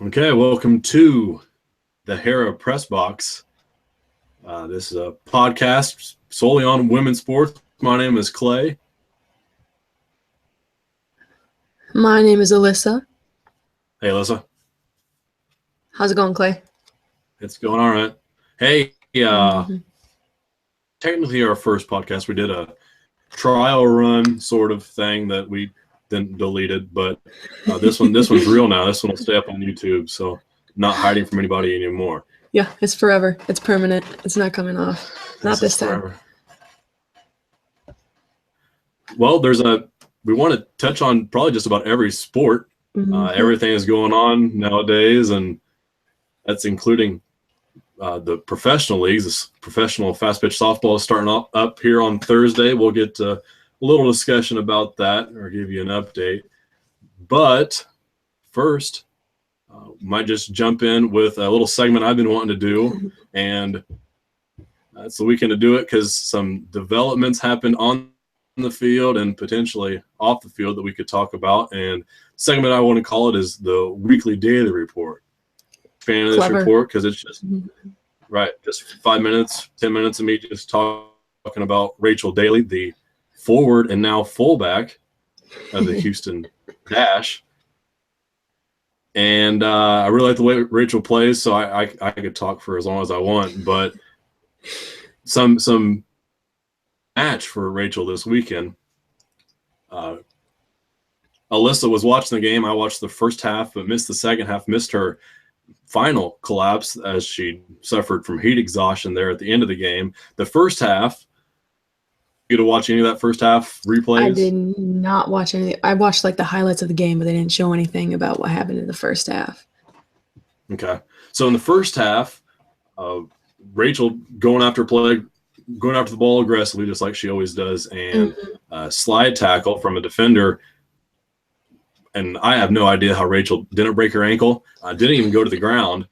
Okay, welcome to the Hera Press Box. This is a podcast solely on women's sports. My name is Clay. My name is Alyssa. Hey, Alyssa. How's it going, Clay? It's going all right. Hey, technically our first podcast, we did a trial run sort of thing that we then deleted, but this one's real now. This one will stay up on YouTube, so not hiding from anybody anymore. Yeah, it's forever. It's permanent. It's not coming off. Not this time. Forever. Well, we want to touch on probably just about every sport. Everything is going on nowadays, and that's including the professional leagues. This professional fast pitch softball is starting up here on Thursday. We'll get a little discussion about that or give you an update. But first, might just jump in with a little segment I've been wanting to do, and it's the weekend to do it because some developments happened on the field and potentially off the field that we could talk about. And the segment I want to call it is the weekly daily report. Fan of this report because it's just just 5 minutes, 10 minutes of me just talking about Rachel Daly, the forward and now fullback of the Houston Dash. And I really like the way Rachel plays, so I could talk for as long as I want. But some match for Rachel this weekend. Alyssa was watching the game. I watched the first half, but missed the second half, missed her final collapse as she suffered from heat exhaustion there at the end of the game. The first half, you get to watch any of that first half replays? I did not watch any. I watched like the highlights of the game, but they didn't show anything about what happened in the first half. Okay. So in the first half, Rachel going after the ball aggressively, just like she always does, and slide tackle from a defender. And I have no idea how Rachel didn't break her ankle, didn't even go to the ground,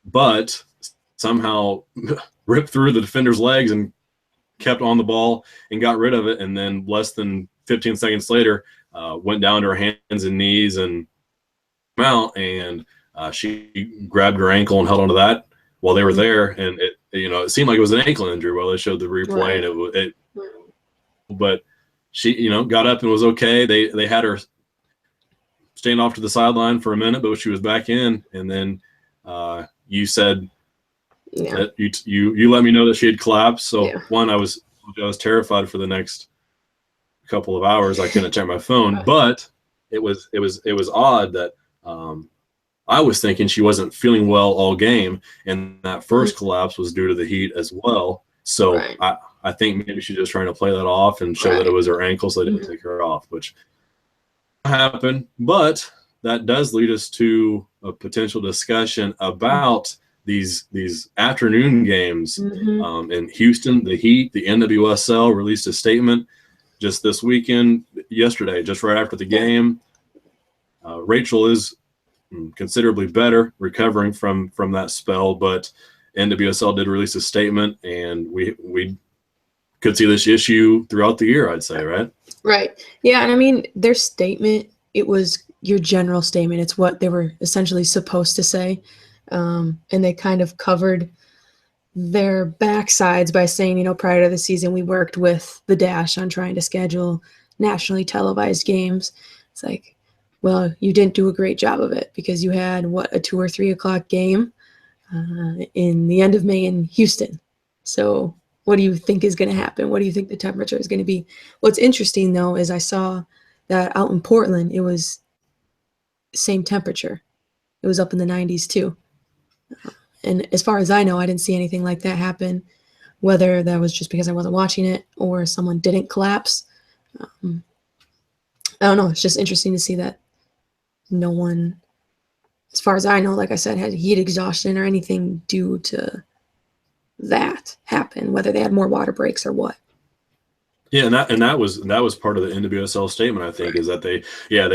but somehow ripped through the defender's legs and kept on the ball and got rid of it. And then less than 15 seconds later, went down to her hands and knees and out, and she grabbed her ankle and held onto that while they were there. And it seemed like it was an ankle injury while they showed the replay. Right. But she, got up and was okay. They had her stand off to the sideline for a minute, but she was back in. And then you said that you let me know that she had collapsed. So one, I was terrified for the next couple of hours. I couldn't check my phone, but it was odd that I was thinking she wasn't feeling well all game, and that first collapse was due to the heat as well. So I think maybe she's just trying to play that off and show that it was her ankle, so they didn't take her off, which happened. But that does lead us to a potential discussion about these afternoon games in Houston. The Heat, the NWSL released a statement just this weekend, yesterday, just right after the game. Rachel is considerably better, recovering from that spell, but NWSL did release a statement, and we could see this issue throughout the year, I'd say, right? Right. Yeah, and I mean, their statement, it was your general statement. It's what they were essentially supposed to say. And they kind of covered their backsides by saying, prior to the season, we worked with the Dash on trying to schedule nationally televised games. It's like, well, you didn't do a great job of it because you had, a 2 or 3 o'clock game in the end of May in Houston. So what do you think is going to happen? What do you think the temperature is going to be? What's interesting, though, is I saw that out in Portland, it was same temperature. It was up in the 90s, too. And as far as I know, I didn't see anything like that happen, whether that was just because I wasn't watching it or someone didn't collapse. I don't know. It's just interesting to see that no one, as far as I know, like I said, had heat exhaustion or anything due to that happen, whether they had more water breaks or what. Yeah, and that was part of the NWSL statement, I think, is that they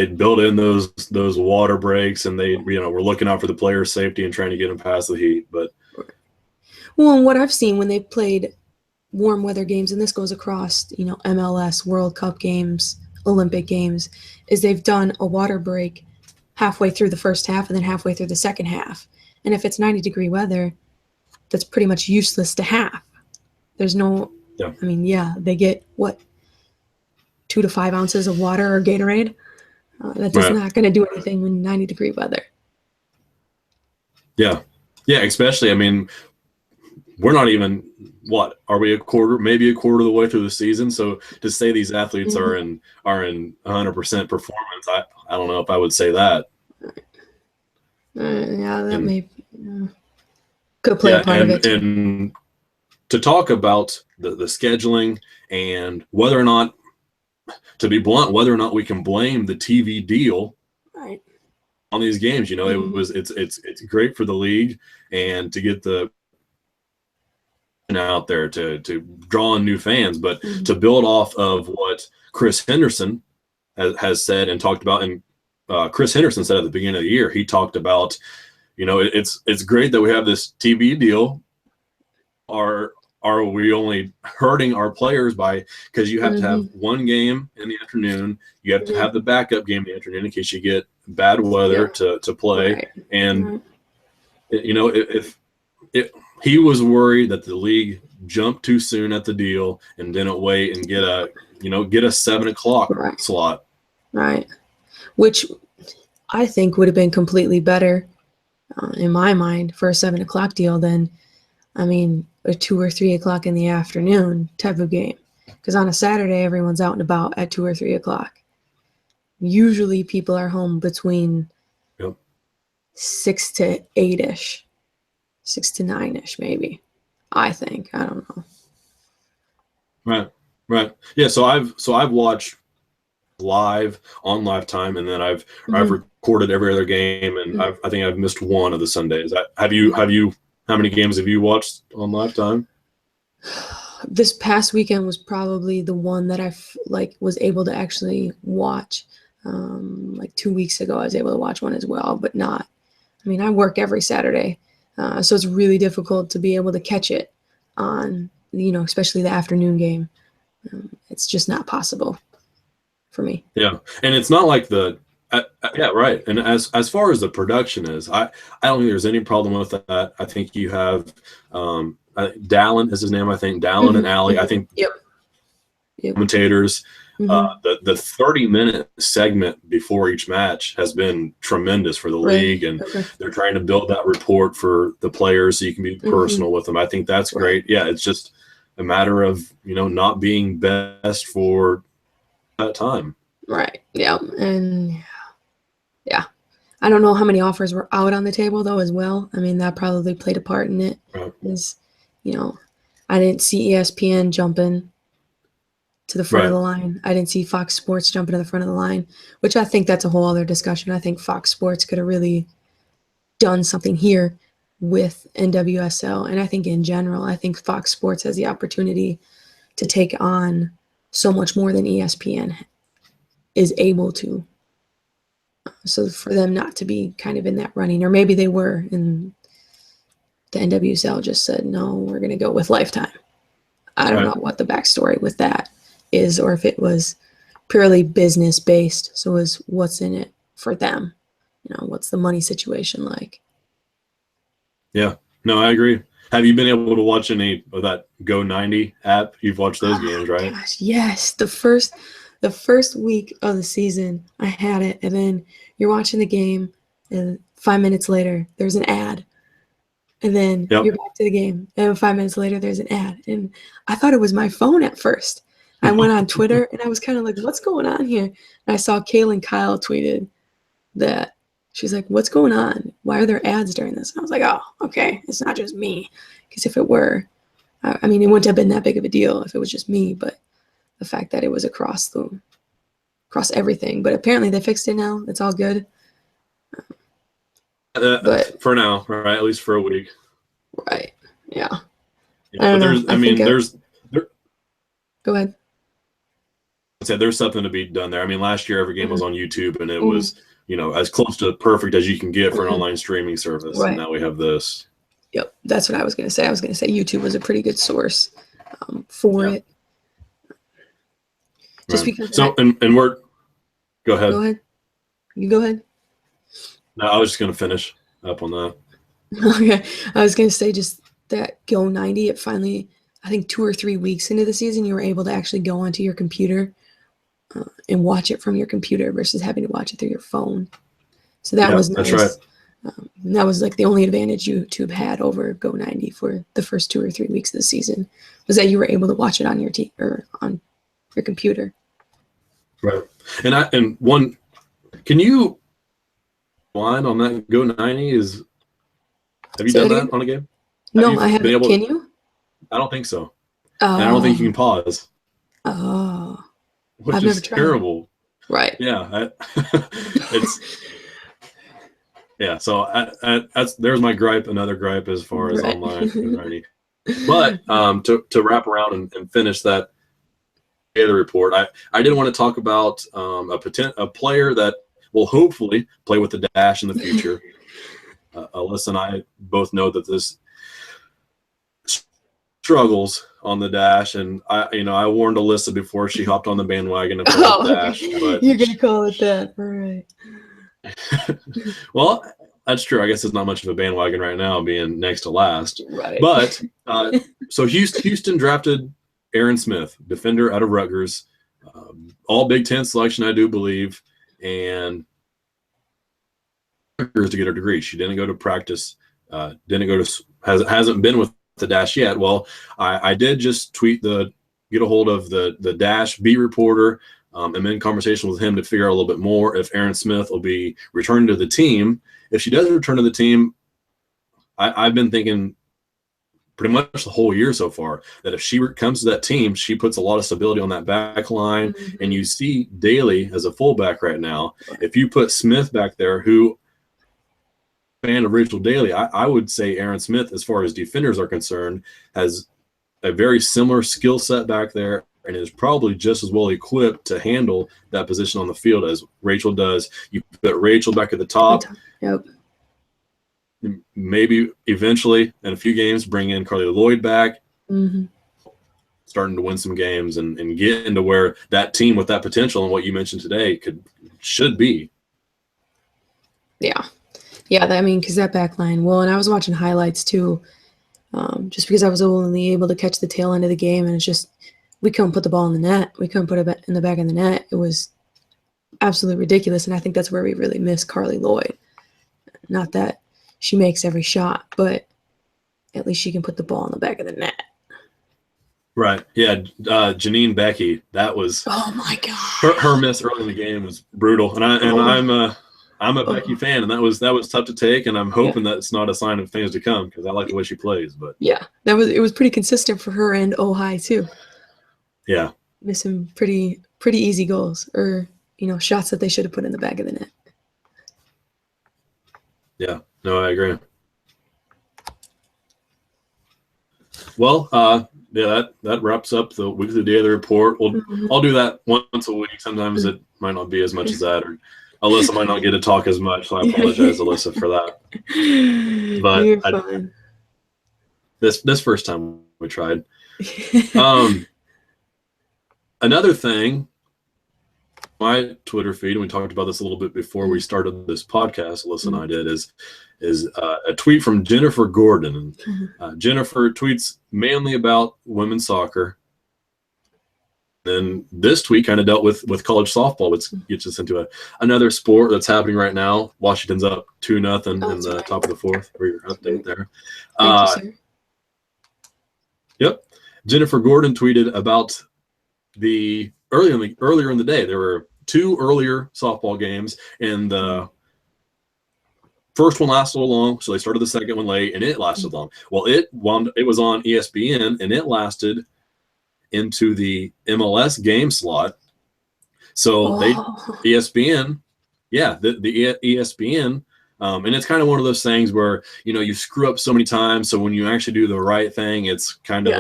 built in those water breaks, and they were looking out for the players' safety and trying to get them past the heat. But well, and what I've seen when they've played warm weather games, and this goes across MLS, World Cup games, Olympic games, is they've done a water break halfway through the first half and then halfway through the second half. And if it's 90-degree weather, that's pretty much useless to have. There's no, Yeah. I mean, yeah, they get, what, 2 to 5 ounces of water or Gatorade? That's just not going to do anything when 90-degree weather. Yeah. Yeah, especially, I mean, we're not even, what, are we maybe a quarter of the way through the season? So to say these athletes are in 100% performance, I don't know if I would say that. Yeah, that may could play a part of it. And to talk about the scheduling and whether or not, to be blunt, whether or not we can blame the TV deal on these games, you know, it's great for the league and to get the out there to draw in new fans, but to build off of what Chris Henderson has said and talked about, and Chris Henderson said at the beginning of the year, he talked about, you know, it's great that we have this TV deal. Are we only hurting our players by, because you have to have one game in the afternoon, you have to have the backup game in the afternoon in case you get bad weather to play, and you know, if he was worried that the league jumped too soon at the deal and didn't wait and get a 7 o'clock slot. Right. Which I think would have been completely better in my mind for a 7 o'clock deal than, I mean, a 2 or 3 o'clock in the afternoon type of game. Because on a Saturday, everyone's out and about at 2 or 3 o'clock. Usually people are home between 6 to 8-ish. 6 to 9-ish, maybe. I think. I don't know. Right. Yeah. So I've watched live on Lifetime, and then I've recorded every other game, and I think I've missed one of the Sundays. Have you? How many games have you watched on Lifetime? This past weekend was probably the one that I was able to actually watch. Like 2 weeks ago, I was able to watch one as well, but not. I mean, I work every Saturday. So it's really difficult to be able to catch it on, you know, especially the afternoon game. It's just not possible for me. Yeah, and it's not like right. And as far as the production is, I don't think there's any problem with that. I think you have Dallin is his name. I think Dallin and Allie. I think commentators. The 30-minute segment before each match has been tremendous for the league, and they're trying to build that rapport for the players so you can be personal with them. I think that's great. Yeah, it's just a matter of, you know, not being best for that time. Right. Yeah. And yeah, I don't know how many offers were out on the table though as well. I mean, that probably played a part in it. Is, you know, I didn't see ESPN jumping to the front of the line. I didn't see Fox Sports jumping to the front of the line, which I think that's a whole other discussion. I think Fox Sports could have really done something here with NWSL. And I think in general, I think Fox Sports has the opportunity to take on so much more than ESPN is able to. So for them not to be kind of in that running, or maybe they were, and the NWSL just said, no, we're going to go with Lifetime. I don't know what the backstory with that is, or if it was purely business based. So is what's in it for them? You know, what's the money situation like? Yeah, no, I agree. Have you been able to watch any of that Go 90 app? You've watched those games, right? Gosh, yes. The first week of the season, I had it, and then you're watching the game, and 5 minutes later, there's an ad. And then you're back to the game, and 5 minutes later, there's an ad. And I thought it was my phone at first. I went on Twitter, and I was kind of like, what's going on here? And I saw Kaylin Kyle tweeted that. She's like, what's going on? Why are there ads during this? And I was like, oh, okay, it's not just me. Because if it were, I mean, it wouldn't have been that big of a deal if it was just me, but the fact that it was across everything. But apparently they fixed it now. It's all good. But for now, right? At least for a week. Right. Yeah. But there's Go ahead. I said there's something to be done there. I mean, last year every game was on YouTube, and it was, you know, as close to perfect as you can get for an online streaming service. And now we have this. Yep, that's what I was going to say. I was going to say YouTube was a pretty good source for it. Just because. So and we're. Go ahead. Go ahead. You go ahead. No, I was just going to finish up on that. Okay, I was gonna say just that Go 90. It finally, I think 2 or 3 weeks into the season, you were able to actually go onto your computer and watch it from your computer versus having to watch it through your phone. So that was nice. That's right. And that was like the only advantage YouTube had over Go 90 for the first 2 or 3 weeks of the season, was that you were able to watch it on your or on your computer. Right. Can you line on that Go 90 is? Have you done that on a game? No, I haven't. Can you? I don't think so. And I don't think you can pause. Oh. Which I've is never tried. terrible. Right. Yeah. Yeah. So there's my gripe. Another gripe as far as online Go 90. But to wrap around and finish that daily report, I did want to talk about a player that will hopefully play with the Dash in the future. Alyssa and I both know that this struggles on the Dash, and I warned Alyssa before she hopped on the bandwagon to play the Dash. But you're gonna call it that, all right? Well, that's true. I guess it's not much of a bandwagon right now, being next to last. Right. But so Houston drafted Aaron Smith, defender out of Rutgers, all Big Ten selection, I do believe, and to get her degree. She didn't go to practice, hasn't been with the Dash yet. Well, I did just get a hold of the Dash beat reporter, and in conversation with him to figure out a little bit more if Aaron Smith will be returning to the team. If she does return to the team, I've been thinking pretty much the whole year so far that if she comes to that team, she puts a lot of stability on that back line. Mm-hmm. And you see Daly as a fullback right now. If you put Smith back there, who fan of Rachel Daly, I would say Aaron Smith, as far as defenders are concerned, has a very similar skill set back there and is probably just as well equipped to handle that position on the field as Rachel does. You put Rachel back at the top. Yep. Maybe eventually in a few games bring in Carly Lloyd back, starting to win some games and get into where that team with that potential and what you mentioned today should be. Yeah. Yeah, I mean, because that back line, well, and I was watching highlights too, just because I was only able to catch the tail end of the game, and it's just, we couldn't put the ball in the net. We couldn't put it in the back of the net. It was absolutely ridiculous, and I think that's where we really miss Carly Lloyd. Not that she makes every shot, but at least she can put the ball in the back of the net. Right. Yeah. Janine Becky, that was, oh my God, her miss early in the game was brutal. And I'm a Becky fan, and that was tough to take, and I'm hoping that it's not a sign of things to come, because I like the way she plays. But yeah, it was pretty consistent for her and Ojai too. Yeah. Missing pretty easy goals, or shots that they should have put in the back of the net. Yeah. No, I agree. Well, yeah, that wraps up the weekly daily report. I'll do that once a week. Sometimes it might not be as much as that, or Alyssa might not get to talk as much, so I apologize, Alyssa, for that. But you're fine. This first time we tried. Another thing, my Twitter feed, and we talked about this a little bit before we started this podcast, Alyssa and I did, is a tweet from Jennifer Gordon. And Jennifer tweets mainly about women's soccer. And this tweet kind of dealt with college softball, which gets us into another sport that's happening right now. Washington's up 2-0 in the top of the fourth, for your update there. Thank you, sir. Yep. Jennifer Gordon tweeted about earlier in the day. There were 2 earlier softball games, and the first one lasted a little long, so they started the second one late, and it lasted long. Well, it was on ESPN, and it lasted into the MLS game slot. So ESPN, the ESPN, and it's kind of one of those things where you screw up so many times, so when you actually do the right thing, it's kind of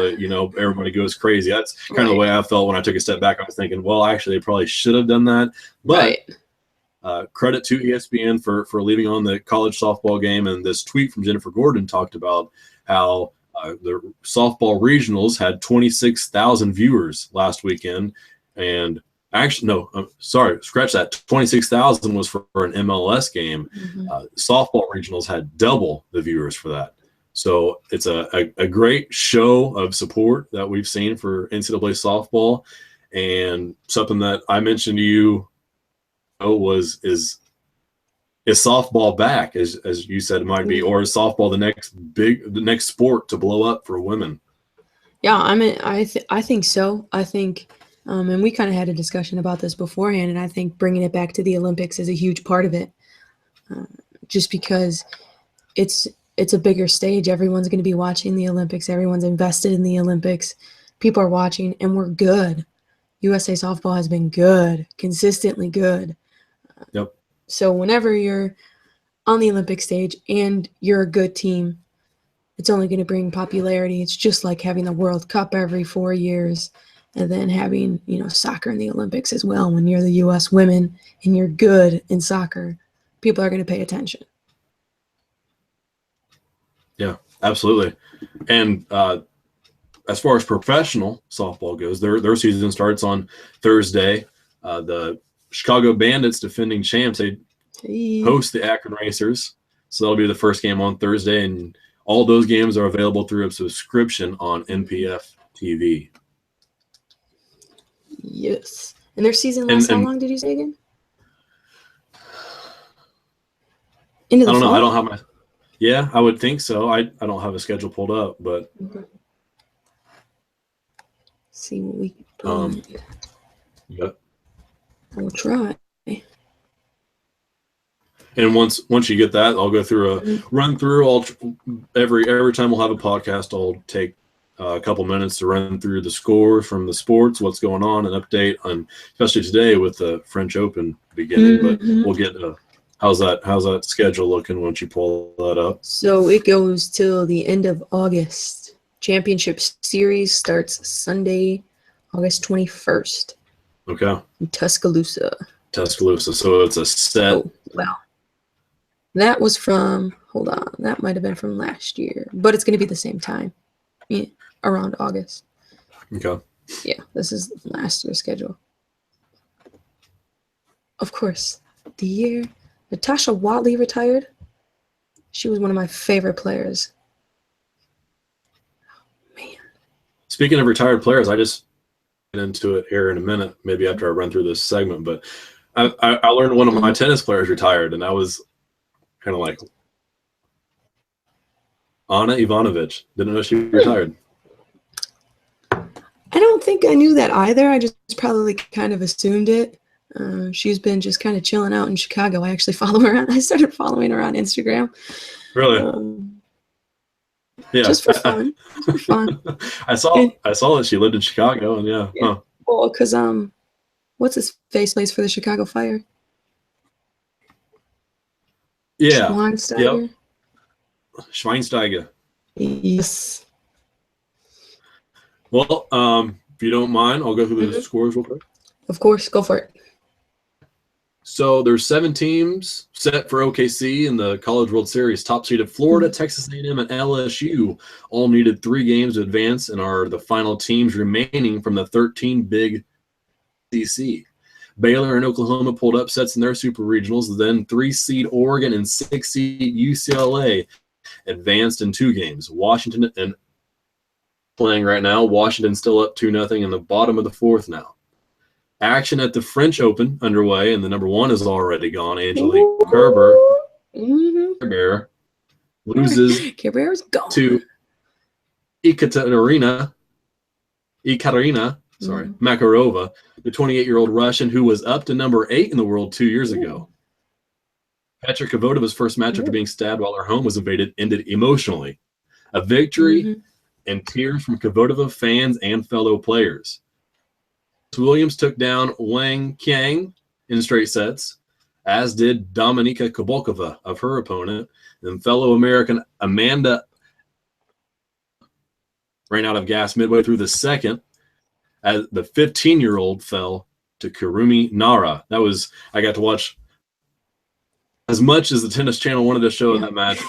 everybody goes crazy. That's kind of the way I felt when I took a step back. I was thinking, well, actually they probably should have done that, but credit to ESPN for leaving on the college softball game. And this tweet from Jennifer Gordon talked about how the softball regionals had 26,000 viewers last weekend, and Actually, no, I'm sorry, scratch that. 26,000 was for an MLS game. Softball regionals had double the viewers for that. So it's a great show of support that we've seen for NCAA softball, and something that I mentioned to you is softball back, as you said it might be, or is softball the next sport to blow up for women? Yeah, I mean, I think so. I think, and we kind of had a discussion about this beforehand, and I think bringing it back to the Olympics is a huge part of it, just because it's a bigger stage. Everyone's going to be watching the Olympics. Everyone's invested in the Olympics. People are watching, and we're good. USA softball has been good, consistently good. Yep. So whenever you're on the Olympic stage and you're a good team, it's only going to bring popularity. It's just like having the World Cup every 4 years and then having, soccer in the Olympics as well. When you're the U.S. women and you're good in soccer, people are going to pay attention. Yeah, absolutely. And as far as professional softball goes, their season starts on Thursday. The Chicago Bandits, defending champs, they host the Akron Racers. So that'll be the first game on Thursday, and all those games are available through a subscription on NPF TV. Yes. And their season lasts how long did you say again? Into the I don't fall? know. I don't have my – yeah, I would think so. I don't have a schedule pulled up, but see what we can find. Yep. We'll try. And once you get that, I'll go through a run through. Every time we'll have a podcast, I'll take a couple minutes to run through the scores from the sports, what's going on, an update on, especially today with the French Open beginning. But we'll get how's that schedule looking once you pull that up? So it goes till the end of August. Championship series starts Sunday, August 21st. Okay. In Tuscaloosa. So it's a set. Oh, wow. That was from, hold on, that might have been from last year, but it's going to be the same time, around August. Okay. Yeah, this is last year's schedule. Of course, the year Natasha Watley retired, she was one of my favorite players. Oh, man. Speaking of retired players, I just get into it here in a minute, maybe after I run through this segment, but I learned one of my tennis players retired, and I was kind of like, Anna Ivanovic. Didn't know she retired. I don't think I knew that either. I just probably kind of assumed it. She's been just kind of chilling out in Chicago. I actually follow her. I started following her on Instagram. Really? Yeah. Just for fun. For fun. I saw that she lived in Chicago, and yeah. Huh. Well, because what's his face plays for the Chicago Fire? Yeah. Schweinsteiger. Yep. Schweinsteiger. Yes. Well, if you don't mind, I'll go through the scores real quick. Of course, go for it. So there's 7 teams set for OKC in the College World Series. Top seeded Florida, Texas A&M, and LSU all needed 3 games to advance and are the final teams remaining from the 13 big SEC. Baylor and Oklahoma pulled upsets in their super regionals. Then 3-seed Oregon and 6-seed UCLA advanced in 2 games. Washington and playing right now. Washington still up 2-0 in the bottom of the 4th now. Action at the French Open underway, and the number 1 is already gone. Angelique Kerber loses to Ekaterina Makarova, the 28-year-old Russian who was up to number 8 in the world 2 years ago. Petra Kvotova's first match after being stabbed while her home was invaded ended emotionally. A victory and tears from Kvotova fans and fellow players. Williams took down Wang Qiang in straight sets, as did Dominika Kubalkova of her opponent, and fellow American Amanda ran out of gas midway through the second, as the 15-year-old fell to Kurumi Nara. I got to watch as much as the Tennis Channel wanted to show in that match.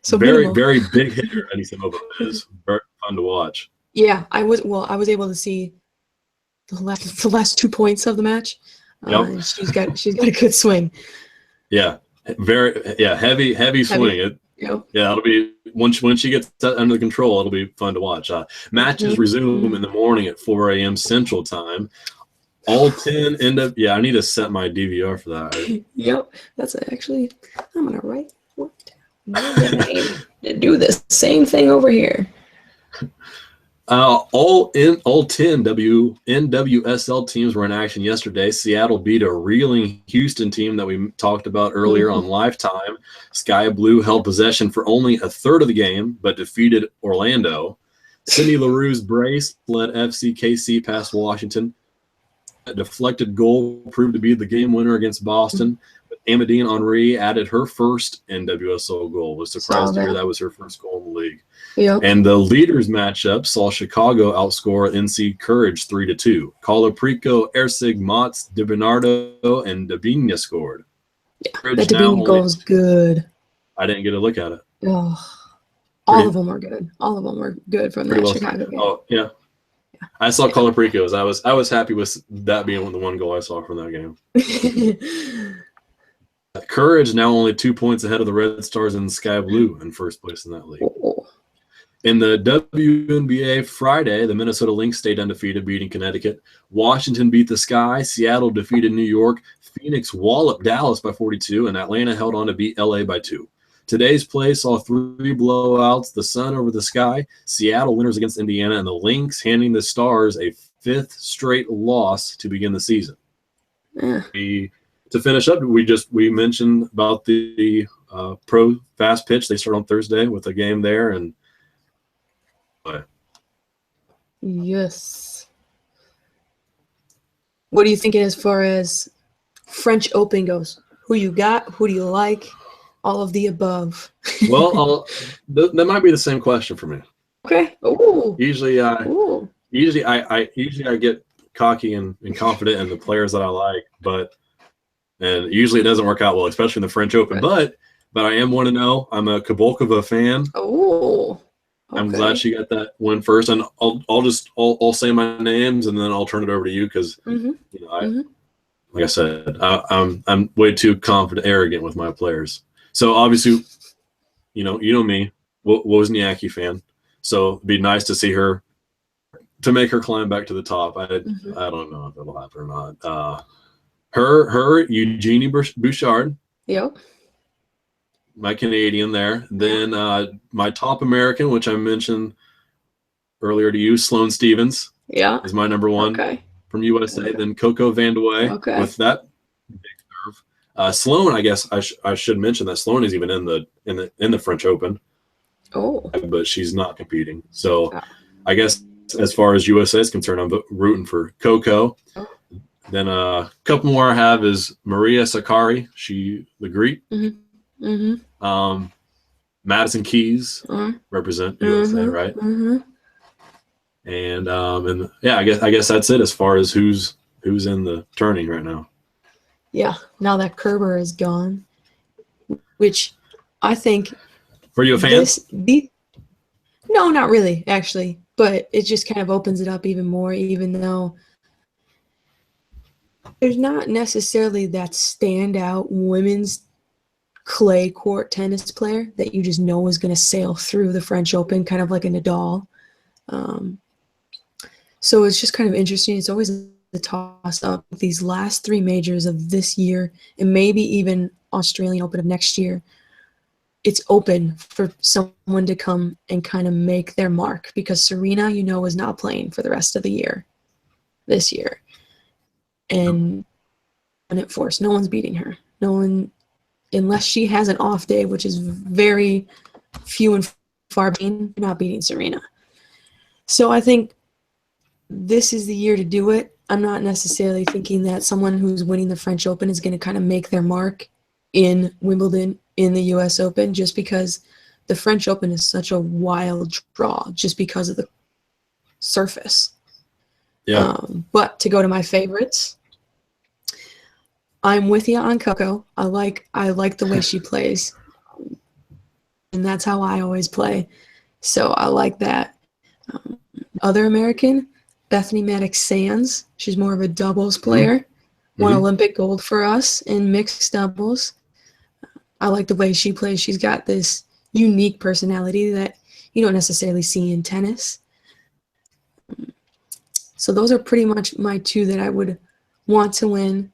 So very big hitter, Anisimova. It was very fun to watch. Yeah, I was able to see the last 2 points of the match. Yep. And she's got a good swing. Yeah, heavy swing. Yep. Yeah, it'll be when she gets that under control, it'll be fun to watch. Matches resume in the morning at 4 a.m. Central Time. All 10 end up. Yeah, I need to set my DVR for that. Yep, that's actually. I'm gonna write to do the same thing over here. All 10 NWSL teams were in action yesterday. Seattle beat a reeling Houston team that we talked about earlier on Lifetime. Sky Blue held possession for only a third of the game, but defeated Orlando. Cindy LaRue's brace led FCKC past Washington. A deflected goal proved to be the game winner against Boston. But Amadine Henry added her first NWSL goal. Was surprised to hear that was her first goal in the league. Yep. And the leaders matchup saw Chicago outscore NC Courage 3-2. Colaprico, Ersig, Motz, DiBernardo, and Dabinia scored. Yeah, that Dabinia goal was good. I didn't get a look at it. Oh, all of them were good. All of them were good from that Chicago game. Oh, yeah. I saw Colaprico's. I was happy with that being the one goal I saw from that game. Courage now only 2 points ahead of the Red Stars and Sky Blue in first place in that league. Oh. In the WNBA Friday, the Minnesota Lynx stayed undefeated, beating Connecticut. Washington beat the Sky. Seattle defeated New York. Phoenix walloped Dallas by 42, and Atlanta held on to beat LA by 2. Today's play saw 3 blowouts, the Sun over the Sky, Seattle winners against Indiana, and the Lynx handing the Stars a 5th straight loss to begin the season. Yeah. To finish up, we mentioned about the pro fast pitch. They start on Thursday with a game there, and yes. What do you think as far as French Open goes? Who you got? Who do you like? All of the above. Well, that might be the same question for me. Okay. Ooh. Usually I get cocky and confident in the players that I like, and usually it doesn't work out well, especially in the French Open. Right. But I am 1-0. I'm a Kabolkova fan. Oh. Okay. I'm glad she got that win first, and I'll say my names and then I'll turn it over to you because like I said, I'm way too confident, arrogant with my players. So obviously, you know me, Wozniacki fan. So it'd be nice to see her, to make her climb back to the top. I don't know if it'll happen or not. Her Eugenie Bouchard. Yep. My Canadian there. Then my top American, which I mentioned earlier to you, Sloane Stephens. Yeah. Is my number one from USA. Okay. Then Coco Vandeweghe with that big serve. Sloane, I guess I should mention that Sloane is even in the French Open. Oh. But she's not competing. So I guess as far as USA is concerned, I'm rooting for Coco. Oh. Then a couple more I have is Maria Sakkari, the Greek. Mm-hmm. Mm-hmm. Madison Keys represent USA, right? Mm-hmm. And yeah, I guess that's it as far as who's in the tourney right now. Yeah, now that Kerber is gone, which I think. Were you a fan? No, not really, actually. But it just kind of opens it up even more, even though there's not necessarily that standout women's clay court tennis player that you just know is going to sail through the French Open, kind of like a Nadal. So it's just kind of interesting. It's always the toss up. These last 3 majors of this year, and maybe even Australian Open of next year, it's open for someone to come and kind of make their mark, because Serena, is not playing for the rest of the year this year. And it forced. No one's beating her. No one, unless she has an off day, which is very few and far between, not beating Serena. So I think this is the year to do it. I'm not necessarily thinking that someone who's winning the French Open is going to kind of make their mark in Wimbledon, in the US Open, just because the French Open is such a wild draw, just because of the surface. Yeah. But to go to my favorites, I'm with you on Coco. I like the way she plays, and that's how I always play. So I like that. Other American, Bethany Maddox-Sands. She's more of a doubles player. Won Olympic gold for us in mixed doubles. I like the way she plays. She's got this unique personality that you don't necessarily see in tennis. So those are pretty much my two that I would want to win.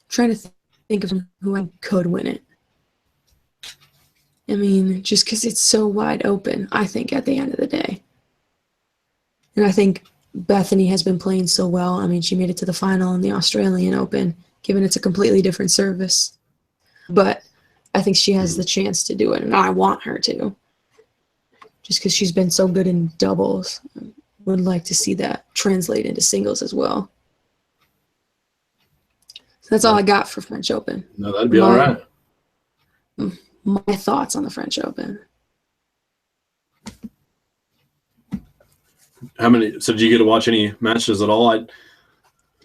Trying to think of who I could win it. I mean, just because it's so wide open, I think, at the end of the day. And I think Bethany has been playing so well. I mean, she made it to the final in the Australian Open, given it's a completely different service. But I think she has the chance to do it, and I want her to. Just because she's been so good in doubles. Would like to see that translate into singles as well. So that's all I got for French Open. No, that'd be all right. My thoughts on the French Open. How many? So did you get to watch any matches at all?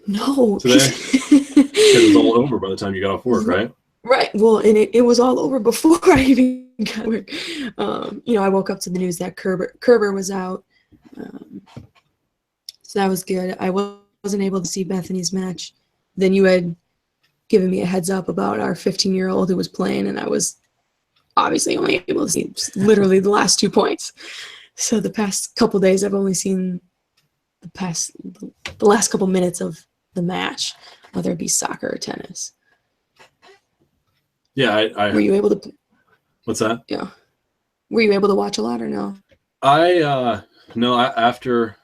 No. Today? It was all over by the time you got off work, right? Right. Well, and it was all over before I even got work. I woke up to the news that Kerber was out. So that was good. I wasn't able to see Bethany's match. Then you had given me a heads up about our 15-year-old who was playing, and I was obviously only able to see literally the last 2 points. So the past couple days, I've only seen the last couple minutes of the match, whether it be soccer or tennis. Yeah, I were you able to? What's that? Yeah, were you able to watch a lot or no? No. After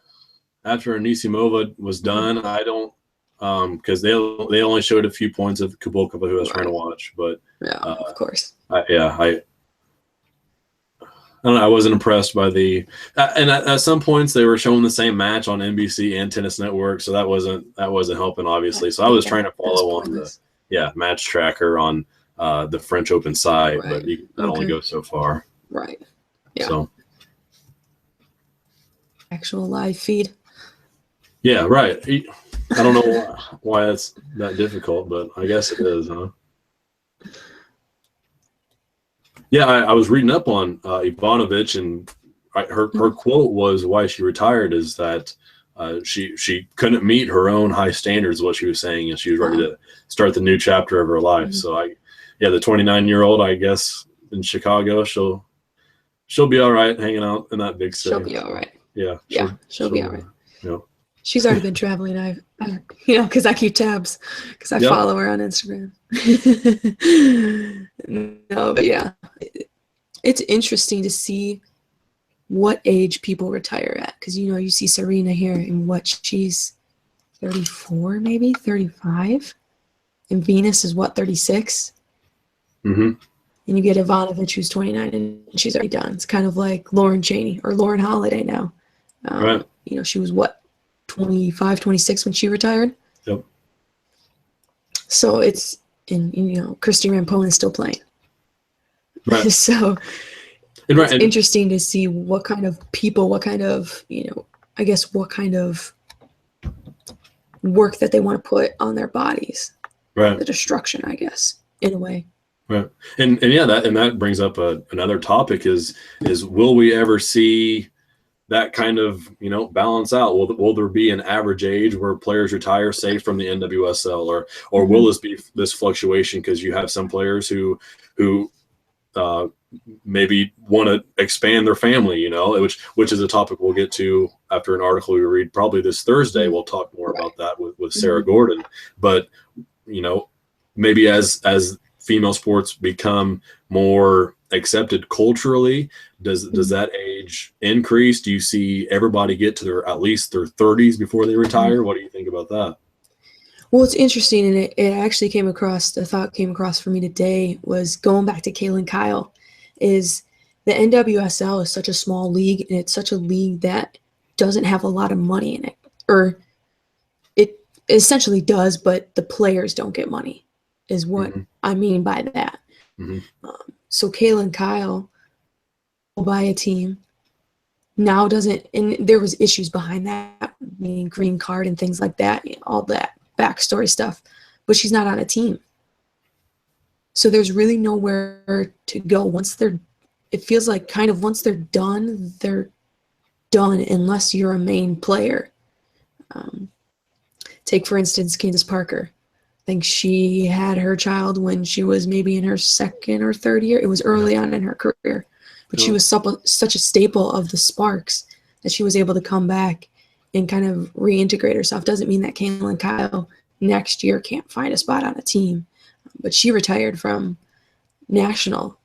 Anisimova was done, I don't, because they only showed a few points of Kubokova, who I was trying to watch, but yeah, of course. I don't know. I wasn't impressed by and at some points they were showing the same match on NBC and Tennis Network, so that wasn't helping, obviously. So I was trying to follow on the match tracker on the French Open site, but that only goes so far. Right. Yeah. So actual live feed. Yeah, right. I don't know why that's that difficult, but I guess it is, huh? Yeah, I was reading up on Ivanovic, and her quote was why she retired is that she couldn't meet her own high standards, what she was saying, and she was ready to start the new chapter of her life. So the 29-year-old, I guess, in Chicago, she'll be all right hanging out in that big city. She'll be all right. Yeah. She'll be all right. Yeah. She's already been traveling. Because I keep tabs, because I follow her on Instagram. No, but yeah, it's interesting to see what age people retire at. Because you see Serena here, and she's 34, maybe 35, and Venus is 36. Mm-hmm. And you get Ivanovic, who's 29, and she's already done. It's kind of like Lauren Cheney or Lauren Holiday now. Right. She was 25, 26 when she retired. Yep. So it's Christy Rampone is still playing. Right. So it's interesting to see what kind of people, what kind of, I guess what kind of work that they want to put on their bodies. Right. The destruction, I guess, in a way. Right. And that brings up another topic is will we ever see that kind of balance out? Will there be an average age where players retire, say, from the NWSL, or will this be this fluctuation because you have some players who maybe want to expand their family, which is a topic we'll get to after an article we read probably this Thursday. We'll talk more about that with Sarah Gordon. But maybe as female sports become more accepted culturally, does that age increase? Do you see everybody get to at least their 30s before they retire? What do you think about that? Well, it's interesting, and it actually came across for me today, was going back to Kaylin Kyle, is the NWSL is such a small league, and it's such a league that doesn't have a lot of money in it, or it essentially does, but the players don't get money, is what I mean by that. So Kaylin Kyle will buy a team now, and there was issues behind that, meaning green card and things like that, all that backstory stuff, but she's not on a team. So there's really nowhere to go once it feels like kind of once they're done, they're done unless you're a main player. Take, for instance, Candace Parker. I think she had her child when she was maybe in her second or third year. It was early on in her career. But she was such a staple of the Sparks that she was able to come back and kind of reintegrate herself. Doesn't mean that Kaylin Kyle next year can't find a spot on a team. But she retired from national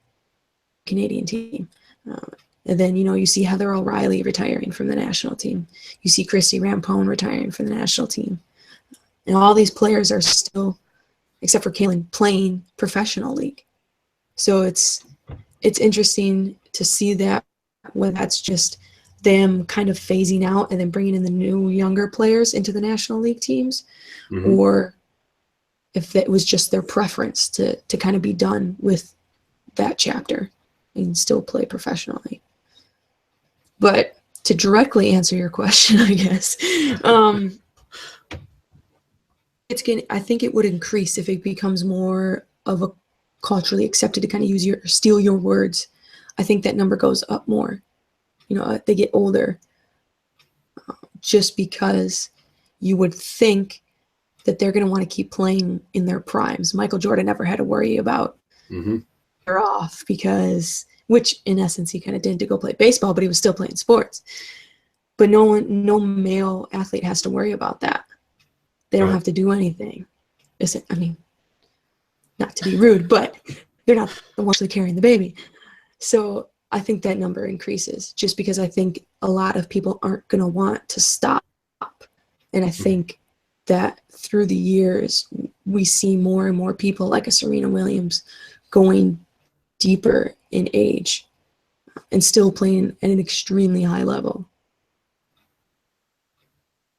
Canadian team. And then, you see Heather O'Reilly retiring from the national team. You see Christy Rampone retiring from the national team. And all these players are still, except for Kaylin, playing professional league. So it's interesting to see that, whether that's just them kind of phasing out and then bringing in the new younger players into the National League teams, or if it was just their preference to kind of be done with that chapter and still play professionally. But to directly answer your question, I guess, I think it would increase if it becomes more of a culturally accepted to kind of steal your words. I think that number goes up more. They get older, just because you would think that they're going to want to keep playing in their primes. Michael Jordan never had to worry about they're off, which in essence he kind of did to go play baseball, but he was still playing sports. But no male athlete has to worry about that. They don't have to do anything. I mean, not to be rude, but they're not the ones actually carrying the baby. So I think that number increases, just because I think a lot of people aren't going to want to stop. And I think that through the years, we see more and more people like a Serena Williams going deeper in age and still playing at an extremely high level.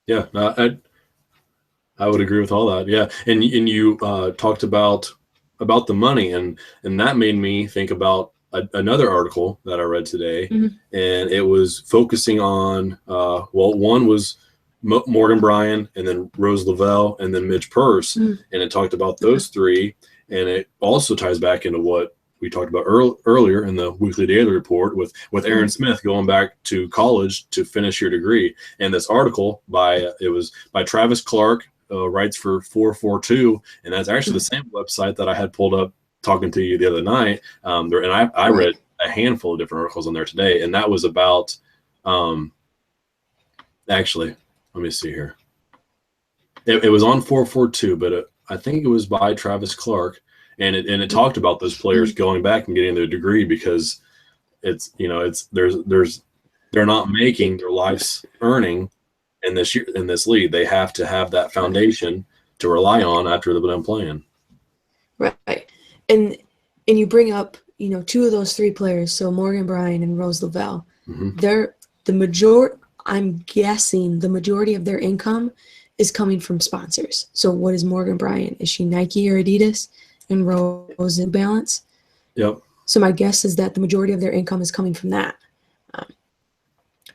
Yeah, I would agree with all that. Yeah, and you talked about the money, and that made me think about another article that I read today, and it was focusing on one was Morgan Bryan, and then Rose Lavelle, and then Midge Purce, and it talked about those three, and it also ties back into what we talked about earlier in the Weekly Daily Report with Aaron Smith going back to college to finish your degree. And this article was by Travis Clark, writes for 442, and that's actually the same website that I had pulled up talking to you the other night. And I read a handful of different articles on there today, and that was about actually, let me see here. It was on 442, but I think it was by Travis Clark, and it talked about those players going back and getting their degree, because they're not making their life's earning in this league. They have to have that foundation to rely on after they've been playing. Right. And you bring up, two of those three players, so Morgan Bryan and Rose Lavelle, I'm guessing the majority of their income is coming from sponsors. So what is Morgan Bryan? Is she Nike or Adidas? And Rose New Balance? Yep. So my guess is that the majority of their income is coming from that,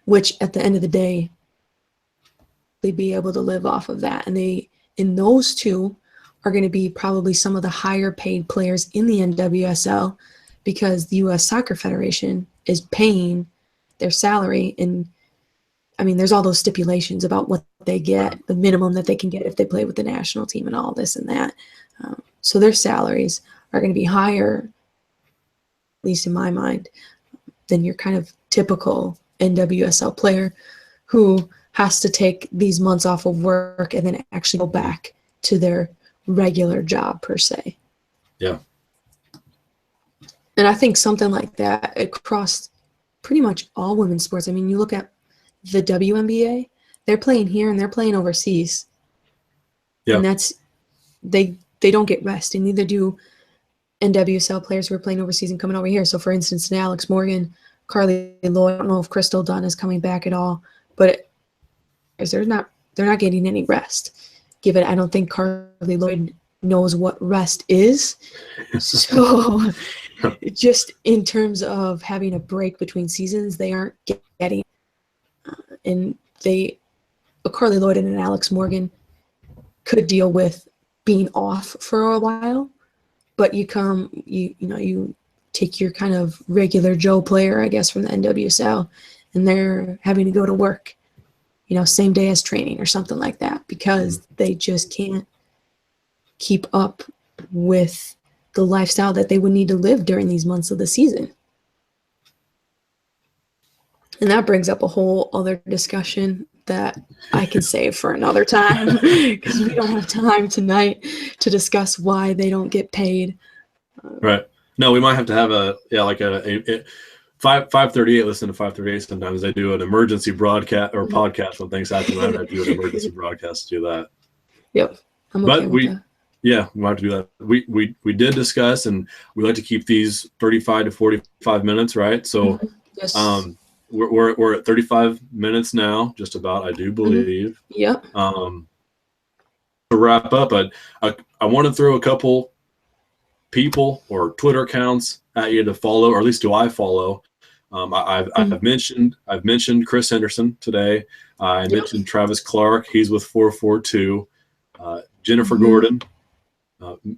which at the end of the day, they'd be able to live off of that. And those two are going to be probably some of the higher paid players in the NWSL, because the U.S. Soccer Federation is paying their salary. And I mean, there's all those stipulations about what they get, the minimum that they can get if they play with the national team and all this and that. So their salaries are going to be higher, at least in my mind, than your kind of typical NWSL player who has to take these months off of work and then actually go back to their regular job per se. Yeah. And I think something like that across pretty much all women's sports. I mean, you look at the WNBA, they're playing here and they're playing overseas. Yeah. And that's they don't get rest, and neither do NWSL players who are playing overseas and coming over here. So for instance, Alex Morgan, Carly Lloyd, I don't know if Crystal Dunn is coming back at all, but they're not getting any rest. I don't think Carly Lloyd knows what rest is. So just in terms of having a break between seasons, they aren't getting. And Carly Lloyd and an Alex Morgan could deal with being off for a while, but you take your kind of regular Joe player, I guess, from the NWSL, and they're having to go to work, same day as training or something like that, because they just can't keep up with the lifestyle that they would need to live during these months of the season. And that brings up a whole other discussion that I can save for another time, because we don't have time tonight to discuss why they don't get paid. Right. No, we might have to have a 538. Listen to 538. Sometimes they do an emergency broadcast or podcast when things happen. I have to do an emergency broadcast to do that. Yep. I'm okay with that. Yeah, we might have to do that. We did discuss, and we like to keep these 35 to 45 minutes, right? So, yes. We're at 35 minutes now, just about, I do believe. Yep. To wrap up, I want to throw a couple people or Twitter accounts at you to follow, or at least do I follow. I've mentioned Chris Henderson today. I mentioned Travis Clark. He's with 442. Jennifer Gordon,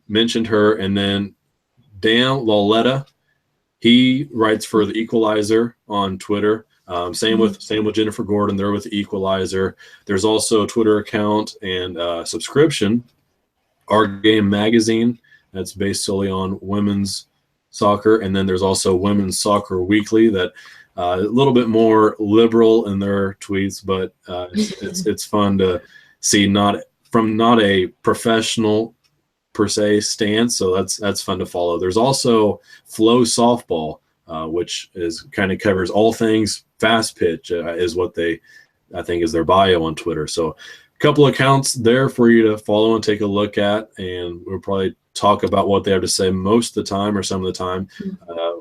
mentioned her, and then Dan Lauletta. He writes for the Equalizer on Twitter. Same with Jennifer Gordon. They're with the Equalizer. There's also a Twitter account and subscription, Our Game Magazine. That's based solely on women's soccer. And then there's also Women's Soccer Weekly, that a little bit more liberal in their tweets, but it's fun to see, not a professional per se stance, so that's fun to follow. There's also Flow Softball, which is kind of covers all things fast pitch, is what I think is their bio on Twitter. So a couple accounts there for you to follow and take a look at, and we'll probably talk about what they have to say most of the time or some of the time.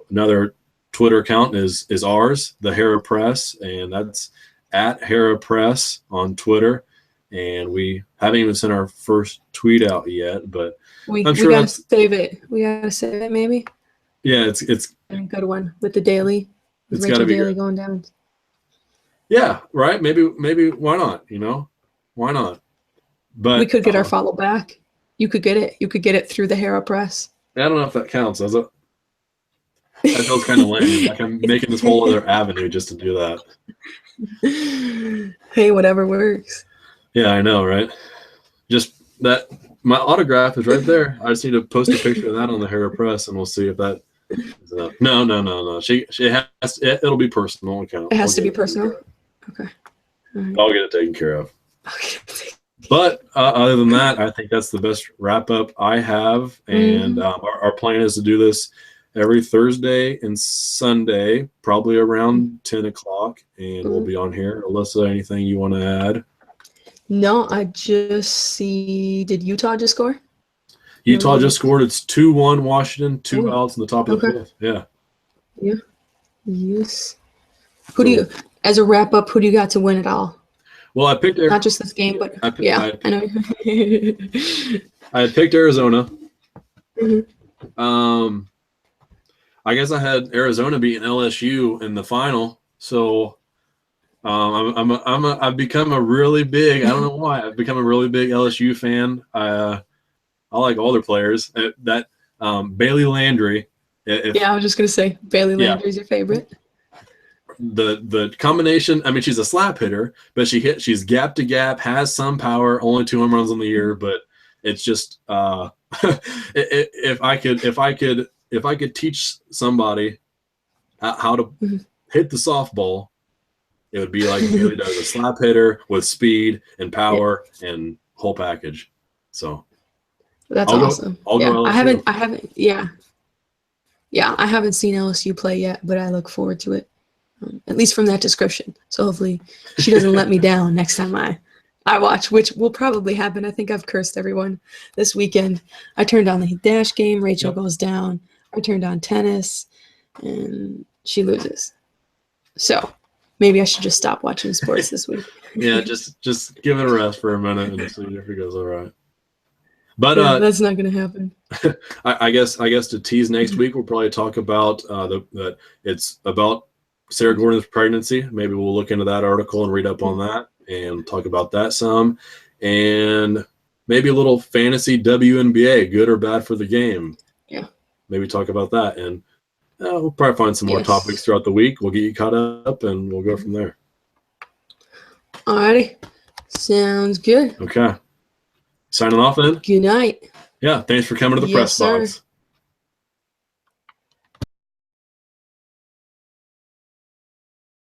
Another Twitter account is ours, the Hera Press, and that's at Hera Press on Twitter. And we haven't even sent our first tweet out yet, but we gotta save it. We gotta save it, maybe. Yeah, it's a good one with the daily. With Rachel Daly going down. Yeah, right. Maybe why not? Why not? But we could get our follow back. You could get it. You could get it through the Hera Press. I don't know if that counts, does it? That feels kind of lame. Like I'm making this whole other avenue just to do that. Hey, whatever works. Yeah, I know, right? Just that my autograph is right there. I just need to post a picture of that on the Hera Press, and we'll see if that is enough. No. She has. It'll be personal account. It has to be personal. Okay. Right. I'll get it taken care of. Okay. But other than that, I think that's the best wrap up I have. And our plan is to do this every Thursday and Sunday, probably around 10 o'clock, and we'll be on here. Alyssa, anything you want to add? No, I just see. Did Utah just score? Utah just scored. It's 2-1 Washington, 2 outs in the top of the fifth. Yeah. Yeah. Yes. Who do you, as a wrap up, who do you got to win it all? Well, I picked not just this game, but I know. I had picked Arizona. I guess I had Arizona beating LSU in the final. So I've become a really big, I don't know why, I've become a really big LSU fan. I like all their players. That Bailey Landry. I was just gonna say Bailey Landry's your favorite. The combination, I mean, she's a slap hitter, but she's gap to gap, has some power, only 2 home runs on the year, but it's just if I could teach somebody how to hit the softball, it would be like Bailey does, a slap hitter with speed and power and whole package. So that's awesome. I haven't seen LSU play yet, but I look forward to it. At least from that description. So hopefully she doesn't let me down next time I watch, which will probably happen. I think I've cursed everyone this weekend. I turned on the Dash game. Rachel goes down. I turned on tennis, and she loses. So maybe I should just stop watching sports this week. Yeah, just give it a rest for a minute and see if it goes all right. But that's not going to happen. I guess to tease next week, we'll probably talk about that it's about Sarah Gordon's pregnancy. Maybe we'll look into that article and read up on that and talk about that some. And maybe a little fantasy WNBA, good or bad for the game. Yeah. Maybe talk about that. And We'll probably find some more topics throughout the week. We'll get you caught up, and we'll go from there. Alrighty. Sounds good. Okay. Signing off then? Good night. Yeah, thanks for coming to the press box.